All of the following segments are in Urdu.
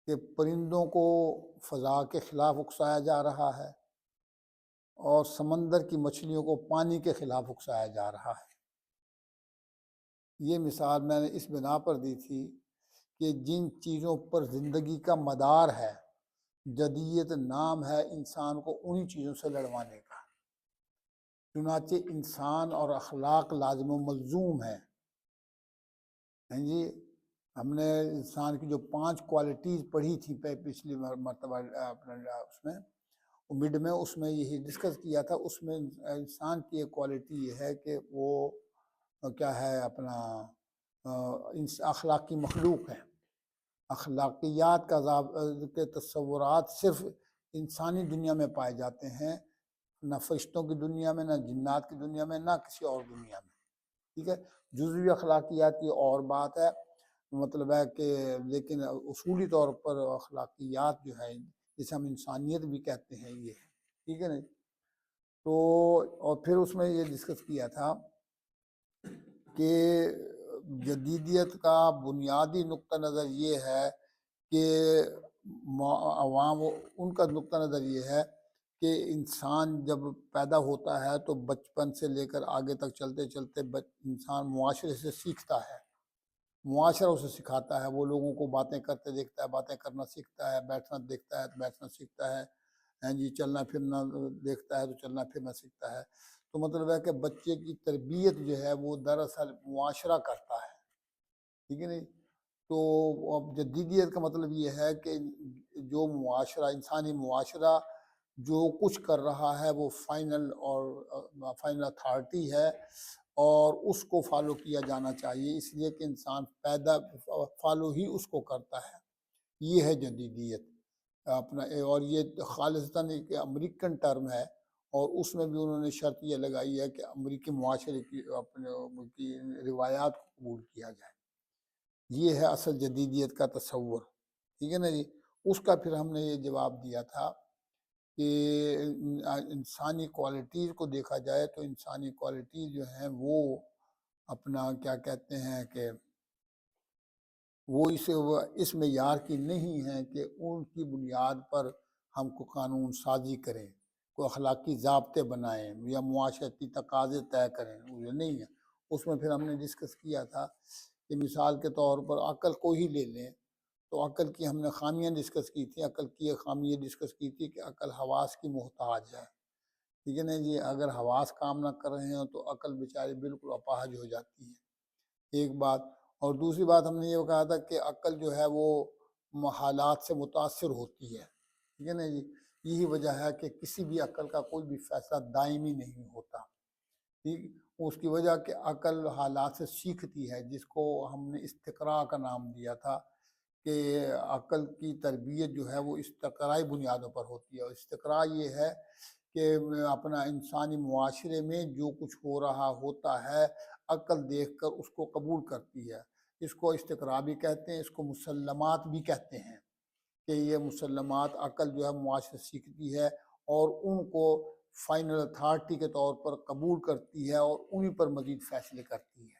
کہ پرندوں کو فضا کے خلاف اکسایا جا رہا ہے اور سمندر کی مچھلیوں کو پانی کے خلاف اکسایا جا رہا ہے۔ یہ مثال میں نے اس بنا پر دی تھی کہ جن چیزوں پر زندگی کا مدار ہے، جدیت نام ہے انسان کو انہی چیزوں سے لڑوانے کا۔ چنانچہ انسان اور اخلاق لازم و ملزوم ہے۔ ہیں جی، ہم نے انسان کی جو 5 کوالٹیز پڑھی تھی پچھلی مرتبہ اپنا اس میں مڈ میں، اس میں یہی ڈسکس کیا تھا۔ اس میں انسان کی ایک کوالٹی یہ ہے کہ وہ کیا ہے، اپنا اخلاقی مخلوق ہے۔ اخلاقیات کے تصورات صرف انسانی دنیا میں پائے جاتے ہیں، نہ فرشتوں کی دنیا میں، نہ جنات کی دنیا میں، نہ کسی اور دنیا میں۔ ٹھیک ہے، جزوی اخلاقیات کی اور بات ہے، مطلب ہے کہ لیکن اصولی طور پر اخلاقیات جو ہے جسے ہم انسانیت بھی کہتے ہیں یہ ہے۔ ٹھیک ہے نا؟ تو اور پھر اس میں یہ ڈسکس کیا تھا کہ جدیدیت کا بنیادی نقطہ نظر یہ ہے کہ عوام ان کا نقطہ نظر یہ ہے کہ انسان جب پیدا ہوتا ہے تو بچپن سے لے کر آگے تک چلتے چلتے انسان معاشرے سے سیکھتا ہے، معاشرہ اسے سکھاتا ہے، وہ لوگوں کو باتیں کرتے دیکھتا ہے، باتیں کرنا سیکھتا ہے، بیٹھنا دیکھتا ہے تو بیٹھنا سیکھتا ہے، ہیں جی، چلنا پھرنا دیکھتا ہے تو چلنا پھرنا سیکھتا ہے۔ تو مطلب ہے کہ بچے کی تربیت جو ہے وہ دراصل معاشرہ کرتا ہے۔ ٹھیک ہے نہیں؟ تو اب جدیدیت کا مطلب یہ ہے کہ جو معاشرہ، انسانی معاشرہ جو کچھ کر رہا ہے وہ فائنل اتھارٹی ہے اور اس کو فالو کیا جانا چاہیے، اس لیے کہ انسان پیدا فالو ہی اس کو کرتا ہے۔ یہ ہے جدیدیت اپنا، اور یہ خالصتاً ایک امریکن ٹرم ہے، اور اس میں بھی انہوں نے شرط یہ لگائی ہے کہ امریکی معاشرے کی اپنے روایات کو قبول کیا جائے۔ یہ ہے اصل جدیدیت کا تصور۔ ٹھیک ہے نا جی؟ اس کا پھر ہم نے یہ جواب دیا تھا کہ انسانی کوالٹیز کو دیکھا جائے تو انسانی کوالٹیز جو ہیں وہ اپنا کیا کہتے ہیں کہ وہ اس معیار کی نہیں ہیں کہ ان کی بنیاد پر ہم کو قانون سازی کریں، کوئی اخلاقی ضابطے بنائیں یا معاشرتی تقاضے طے کریں، وہ نہیں ہے۔ اس میں پھر ہم نے ڈسکس کیا تھا کہ مثال کے طور پر عقل کو ہی لے لیں تو عقل کی ہم نے خامیاں ڈسکس کی تھی۔ عقل کی ایک خامی یہ ڈسکس کی تھی کہ عقل حواس کی محتاج ہے۔ ٹھیک ہے نا جی؟ اگر حواس کام نہ کر رہے ہیں تو عقل بیچاری بالکل اپاہج ہو جاتی ہے، ایک بات۔ اور دوسری بات ہم نے یہ کہا تھا کہ عقل جو ہے وہ حالات سے متاثر ہوتی ہے۔ ٹھیک ہے نا جی؟ یہی وجہ ہے کہ کسی بھی عقل کا کوئی بھی فیصلہ دائمی نہیں ہوتا۔ ٹھیک، اس کی وجہ کہ عقل حالات سے سیکھتی ہے، جس کو ہم نے استقراء کا نام دیا تھا کہ عقل کی تربیت جو ہے وہ استقرائی بنیادوں پر ہوتی ہے۔ اور استقراء یہ ہے کہ اپنا انسانی معاشرے میں جو کچھ ہو رہا ہوتا ہے عقل دیکھ کر اس کو قبول کرتی ہے۔ اس کو استقراء بھی کہتے ہیں، اس کو مسلمات بھی کہتے ہیں کہ یہ مسلمات عقل جو ہے معاشرے سیکھتی ہے اور ان کو فائنل اتھارٹی کے طور پر قبول کرتی ہے اور انہی پر مزید فیصلے کرتی ہے۔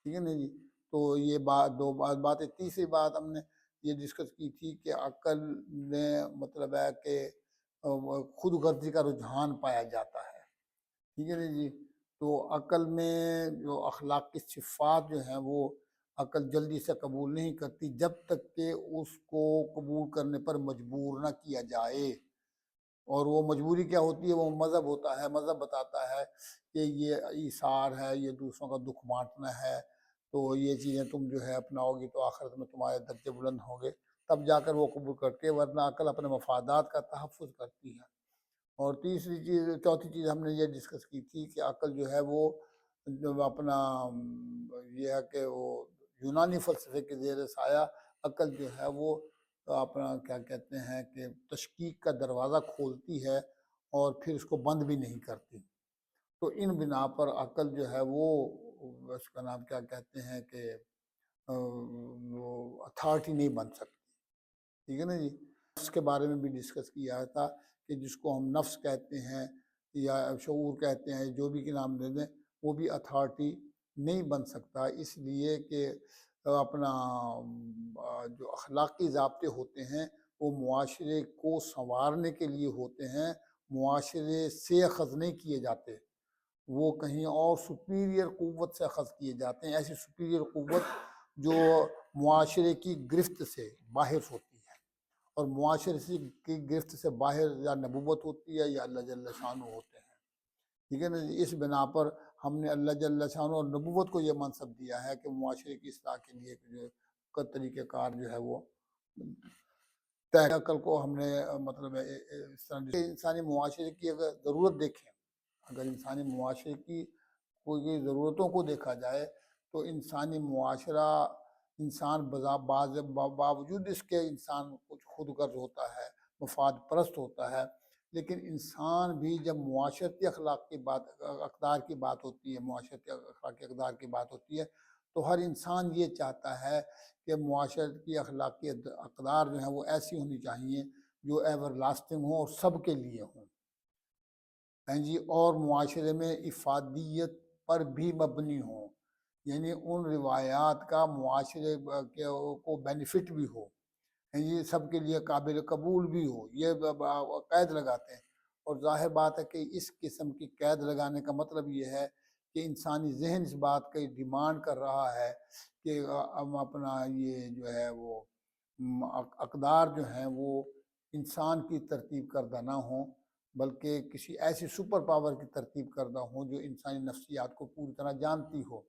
ٹھیک ہے نا جی؟ تو یہ دو باتیں۔ تیسری بات ہم نے یہ ڈسکس کی تھی کہ عقل نے مطلب ہے کہ خود غرضی کا رجحان پایا جاتا ہے۔ ٹھیک ہے نا جی؟ تو عقل میں جو اخلاقی صفات جو ہیں وہ عقل جلدی سے قبول نہیں کرتی جب تک کہ اس کو قبول کرنے پر مجبور نہ کیا جائے۔ اور وہ مجبوری کیا ہوتی ہے؟ وہ مذہب ہوتا ہے۔ مذہب بتاتا ہے کہ یہ ایثار ہے، یہ دوسروں کا دکھ بانٹنا ہے، تو یہ چیزیں تم جو ہے اپناؤ گی تو آخرت میں تمہارے درجے بلند ہوں گے، تب جا کر وہ قبول کرتے ہیں، ورنہ عقل اپنے مفادات کا تحفظ کرتی ہے۔ اور چوتھی چیز ہم نے یہ ڈسکس کی تھی کہ عقل جو ہے وہ اپنا یہ ہے کہ وہ یونانی فلسفے کے زیر سایہ عقل جو ہے وہ اپنا کیا کہتے ہیں کہ تشکیک کا دروازہ کھولتی ہے اور پھر اس کو بند بھی نہیں کرتی۔ تو ان بنا پر عقل جو ہے وہ اس کا نام کیا کہتے ہیں کہ وہ اتھارٹی نہیں بن سکتی۔ ٹھیک ہے نا جی؟ نفس کے بارے میں بھی ڈسکس کیا تھا کہ جس کو ہم نفس کہتے ہیں یا شعور کہتے ہیں، جو بھی کہ نام دے دیں، وہ بھی اتھارٹی نہیں بن سکتا، اس لیے کہ اپنا جو اخلاقی ضابطے ہوتے ہیں وہ معاشرے کو سنوارنے کے لیے ہوتے ہیں، معاشرے سے اخذ نہیں کیے جاتے، وہ کہیں اور سپیریئر قوت سے اخذ کیے جاتے ہیں، ایسی سپیریئر قوت جو معاشرے کی گرفت سے باہر ہوتی ہے، اور معاشرے کی گرفت سے باہر یا نبوت ہوتی ہے یا اللہ جل شانہ ہوتے ہیں، ٹھیک ہے نا جی۔ اس بنا پر ہم نے اللہ جل شانہ اور نبوت کو یہ منصب دیا ہے کہ معاشرے کی اصلاح کے لیے جو کا طریقہ کار جو ہے وہ طے عقل کو ہم نے مطلب اس طرح انسانی معاشرے کی اگر ضرورت دیکھیں، اگر انسانی معاشرے کی کوئی ضرورتوں کو دیکھا جائے تو انسانی معاشرہ، انسان باوجود اس کے انسان کچھ خود غرض ہوتا ہے، مفاد پرست ہوتا ہے، لیکن انسان بھی جب معاشرتی اخلاق کی بات، اقدار کی بات ہوتی ہے، معاشرتی اخلاقی اقدار کی بات ہوتی ہے، تو ہر انسان یہ چاہتا ہے کہ معاشرت کی اخلاقی اقدار جو ہیں وہ ایسی ہونی چاہیے جو ایور لاسٹنگ ہوں اور سب کے لیے ہوں، ہیں جی، اور معاشرے میں افادیت پر بھی مبنی ہوں، یعنی ان روایات کا معاشرے کو بینیفٹ بھی ہو، ہیں جی، سب کے لیے قابل قبول بھی ہو، یہ قید لگاتے ہیں۔ اور ظاہر بات ہے کہ اس قسم کی قید لگانے کا مطلب یہ ہے کہ انسانی ذہن اس بات کا ڈیمانڈ کر رہا ہے کہ ہم اپنا یہ جو ہے وہ اقدار جو ہیں وہ انسان کی ترتیب کردہ نہ ہوں، بلکہ کسی ایسی سپر پاور کی ترتیب کردہ ہوں جو انسانی نفسیات کو پوری طرح جانتی ہو،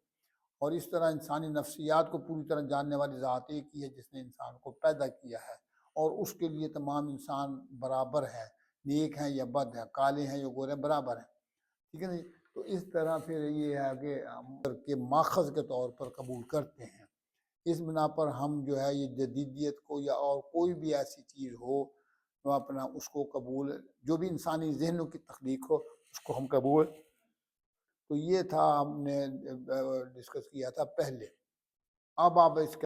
اور اس طرح انسانی نفسیات کو پوری طرح جاننے والی ذات ایک ہی ہے جس نے انسان کو پیدا کیا ہے، اور اس کے لیے تمام انسان برابر ہیں، نیک ہیں یا بد ہیں، کالے ہیں یا گورے، برابر ہیں، ٹھیک ہے نا جی۔ تو اس طرح پھر یہ ہے کہ ماخذ کے طور پر قبول کرتے ہیں۔ اس بنا پر ہم جو ہے یہ جدیدیت کو یا اور کوئی بھی ایسی چیز ہو تو اپنا اس کو قبول، جو بھی انسانی ذہنوں کی تخلیق ہو اس کو ہم قبول۔ تو یہ تھا ہم نے ڈسکس کیا تھا پہلے۔ اب آپ اس کے